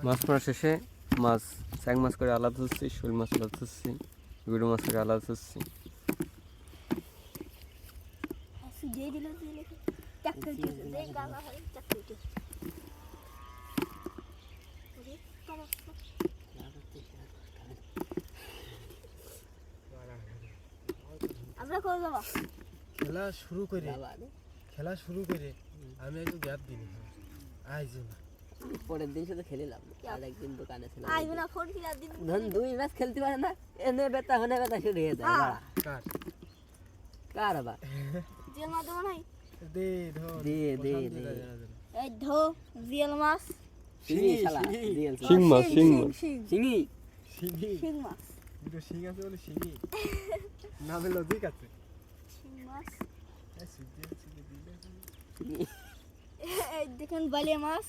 মাছ মারা শেষে মাছ চ্যাং মাছ করে আলাদা ধরছি, শোল মাছ আলাদা ধরছি, গুঁড়ো মাছ করে আলাদা ধরছি। খেলা শুরু করে আমি একটু গ্যাপ দিই আইজি না পরের দিন শুধু খেলিলাম আর একদিন দোকানে ছিলাম আইবো না ফোন কিনা দিন ধন দুই ম্যাচ খেলতে পারে না এনে বেটা হনে বেটা শুরু হয়ে যায় বাড়া কার বা জিয়াল মাছ দেবো নাই দে ধো দে এই ধো জিয়াল মাছ শিঙি শালা দিয়েল শিং মাছ, শিং মাছ, শিঙি শিং মাছ দুটো শিং আছে বলে শিঙি নামে লজিক আছে শিং মাছ এই সুইট দিয়ে শিঙি এই দেখুন বালিয়া মাছ